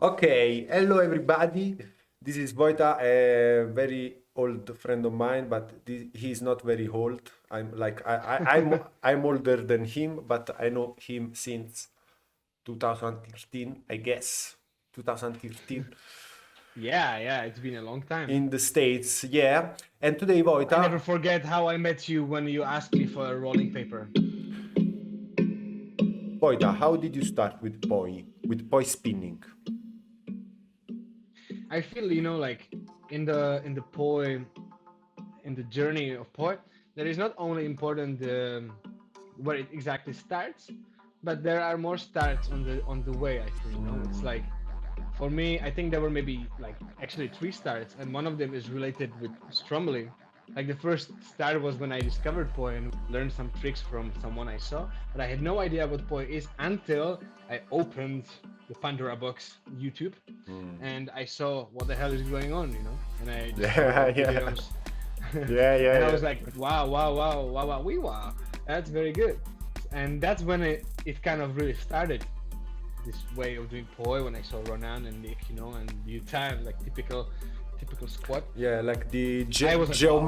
Okay, hello everybody. This is Vojta, a very old friend of mine, but he's not very old. I'm older than him, but I know him since 2013, I guess. 2013 Yeah, it's been a long time. in the States, yeah. And today, I never Vojta, forget how I met you when you asked me for a rolling paper. how did you start with poi spinning? I feel, like in the poem, in the journey of poet, there is not only important where it exactly starts, but there are more starts on the way. I think it's like for me, I think there were maybe like actually three starts, and one of them is related with Stromboli. Like the first start was when I discovered Poi and learned some tricks from someone I saw, but I had no idea what Poi is until I opened the Pandora box YouTube and I saw what the hell is going on, and I discovered Yeah, the yeah, videos. yeah, And I yeah, was like, wow, wow, wow, wow, wow, wee wow, that's very good. And that's when it kind of really started this way of doing poi when I saw Ronan and Nick, and the time like typical squat. yeah, like the I was like, wow.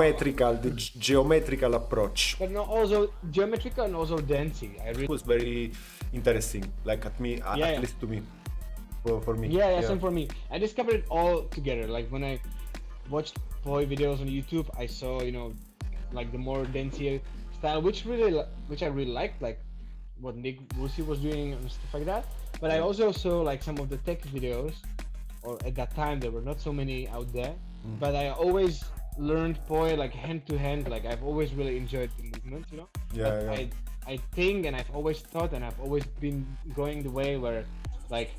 geometrical approach. But no, also geometrical and also dancing. I It really, was very interesting, like yeah, at yeah, least to me, for me. yeah, yeah. Yeah. Same for me. I discovered it all together. Like when I watched poi videos on YouTube, I saw like the more dancier style, which I really liked, like what Nick Rusi was doing and stuff like that. But I also saw like some of the tech videos, or at that time there were not so many out there. But I always learned poi like hand to hand. Like I've always really enjoyed the movement. But Yeah, yeah. I think, and I've always thought, and I've always been going the way where like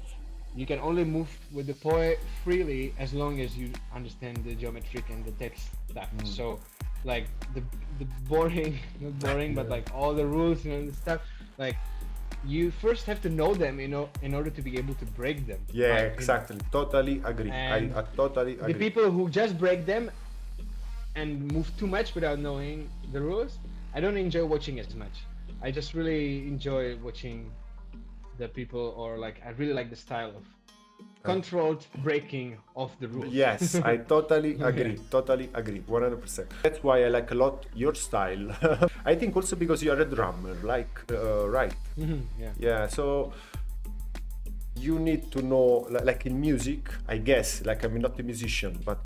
you can only move with the poi freely as long as you understand the geometric and the text stuff. So like the boring, not boring, but Yeah. like all the rules and stuff, like you first have to know them, in order to be able to break them, in Yeah, my opinion. exactly. Totally agree. And I totally the agree. people who just break them and move too much without knowing the rules, I don't enjoy watching as much. I just really enjoy watching the people, or like I really like the style of I, controlled breaking of the rules. yes, I totally Yeah. agree. Totally agree. 100%. That's why I like a lot your style. I think also because you are a drummer, like, right? Yeah. Yeah, so you need to know, like in music, I guess, like I'm not a musician, but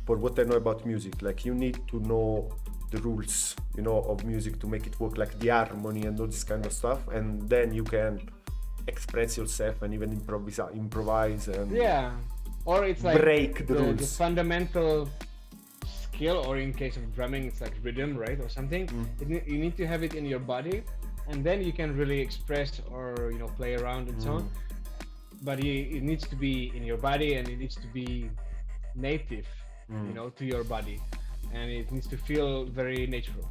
for what I know about music, like you need to know the rules, of music to make it work, like the harmony and all this kind of stuff, and then you can express yourself and even improvise and Yeah. Or it's like break the the rules. fundamental skill, or in case of drumming, it's like rhythm, right, or something. You need to have it in your body, and then you can really express, or play around and so on. But it needs to be in your body, and it needs to be native, to your body, and it needs to feel very natural.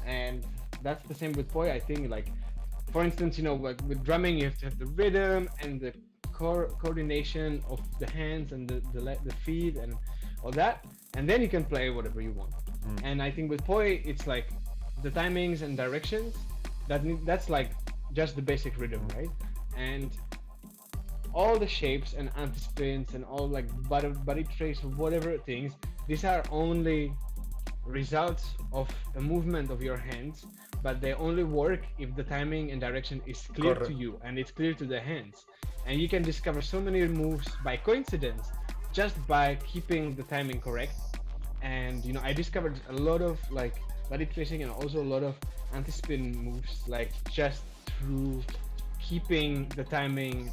And that's the same with poi, I think. Like, for instance, like with drumming, you have to have the rhythm and the coordination of the hands and the feet and all that, and then you can play whatever you want. And I think with poi, it's like the timings and directions. That's like just the basic rhythm, right? And all the shapes and anti-spins and all like body tracks or whatever things, these are only results of a movement of your hands, but they only work if the timing and direction is clear to Correct. you and it's clear to the hands. And you can discover so many moves by coincidence, just by keeping the timing correct. And I discovered a lot of like body tracing and also a lot of anti-spin moves, like just through keeping the timing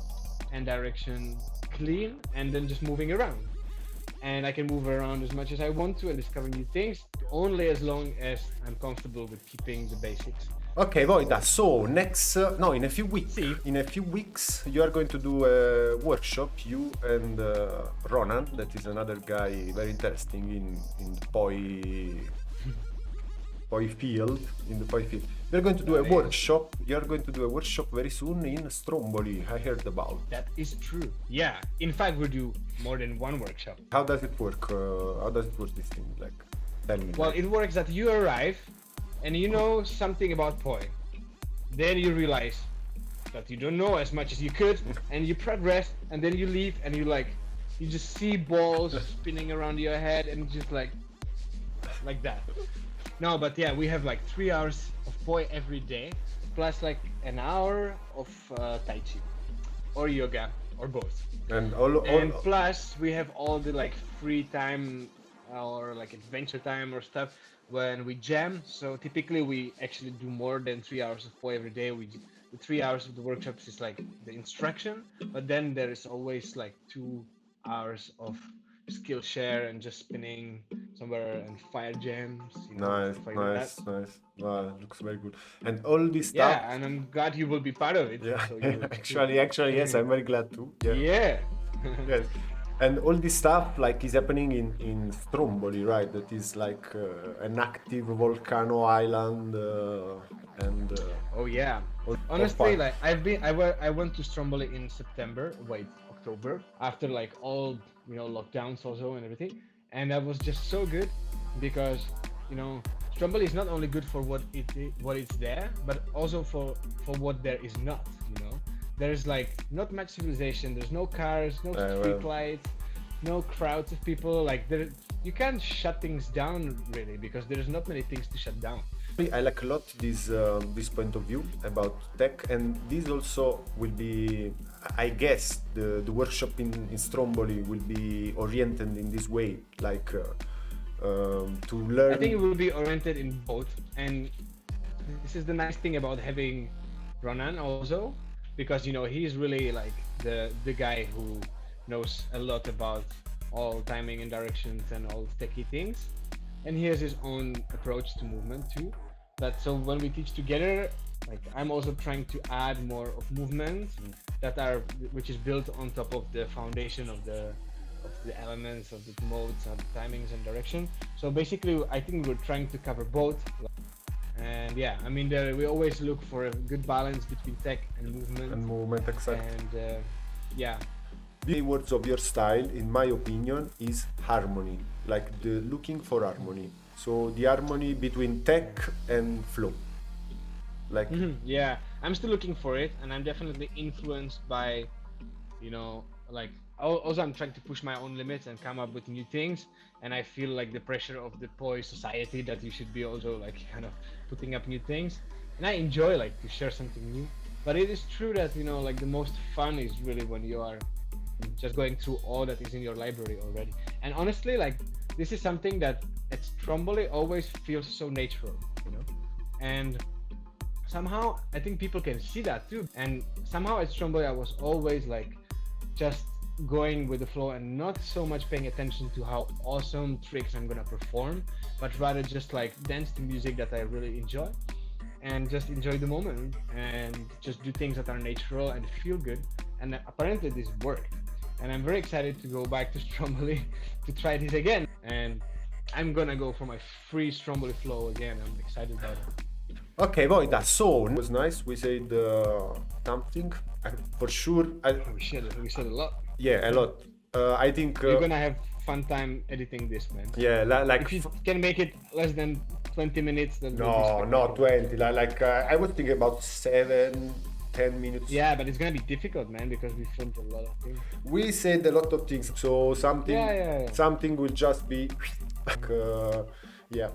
and direction clean, and then just moving around. And I can move around as much as I want to and discover new things, only as long as I'm comfortable with keeping the basics. Okay, Voida. So next, no, See, in a few weeks, you are going to do a workshop. You and Ronan, that is another guy very interesting in the poi field. In the poi field, we're going to do a that is workshop. You are going to do a workshop very soon in Stromboli. I heard about. that is true. Yeah, in fact, we do more than one workshop. How does it work? How does it work? This thing, like, tell me. Well, Like, it works that you arrive and you know something about poi. Then you realize that you don't know as much as you could, and you progress, and then you leave, and you just see balls spinning around your head, and just like that. No, but yeah, we have like 3 hours of poi every day, plus like an hour of tai chi, or yoga, or both. And plus we have all the like free time or like adventure time or stuff when we jam. So typically we actually do more than 3 hours of poi every day. The 3 hours of the workshops is like the instruction, but then there is always like 2 hours of skill share and just spinning somewhere and fire jams, Nice, stuff like nice, that. nice. Wow, looks very good. And all this stuff. Yeah, and I'm glad you will be part of it. Yeah, So you will actually, yes, I'm very glad too. Yeah. Yeah. Yes. And all this stuff like is happening in Stromboli, right? That is like an active volcano island, and Oh yeah. Honestly, like I went to Stromboli in October, after like all lockdowns also and everything, and that was just so good because Stromboli is not only good for what it's there, but also for what there is not. There's like not much civilization. There's no cars, no street lights, no crowds of people. Like you can't shut things down really because there's not many things to shut down. I like a lot this point of view about tech, and this also will be, I guess, the workshop in Stromboli will be oriented in this way, like to learn. I think it will be oriented in both, and this is the nice thing about having Ronan also, because he's really like the guy who knows a lot about all timing and directions and all techie things, and he has his own approach to movement too. So when we teach together, like I'm also trying to add more of movement which is built on top of the foundation of the elements of the modes and the timings and direction. So basically I think we're trying to cover both. And yeah, I mean, we always look for a good balance between tech and movement. Exactly. And yeah. The words of your style, in my opinion, is harmony, like the looking for harmony. So the harmony between tech and flow. Like yeah, I'm still looking for it, and I'm definitely influenced by, like also I'm trying to push my own limits and come up with new things. And I feel like the pressure of the poi society that you should be also like kind of putting up new things. And I enjoy like to share something new. But it is true that like the most fun is really when you are just going through all that is in your library already. And honestly, like this is something that at Stromboli always feels so natural, and somehow I think people can see that too. And somehow at Stromboli I was always like just going with the flow and not so much paying attention to how awesome tricks I'm gonna perform, but rather just like dance to music that I really enjoy and just enjoy the moment and just do things that are natural and feel good. And apparently this worked, and I'm very excited to go back to Stromboli to try this again. And I'm gonna go for my free Stromboli flow again. I'm excited about it. Okay, Vojta, so it was nice. We said something. For sure. We said a lot. Yeah, a lot. I think you're gonna have fun time editing this, man. Yeah, like if you can make it less than 20 minutes, then no, not 20. I was thinking about 7-10 minutes. Yeah, but it's gonna be difficult, man, because we filmed a lot of things. We said a lot of things, so something will just be like, yeah.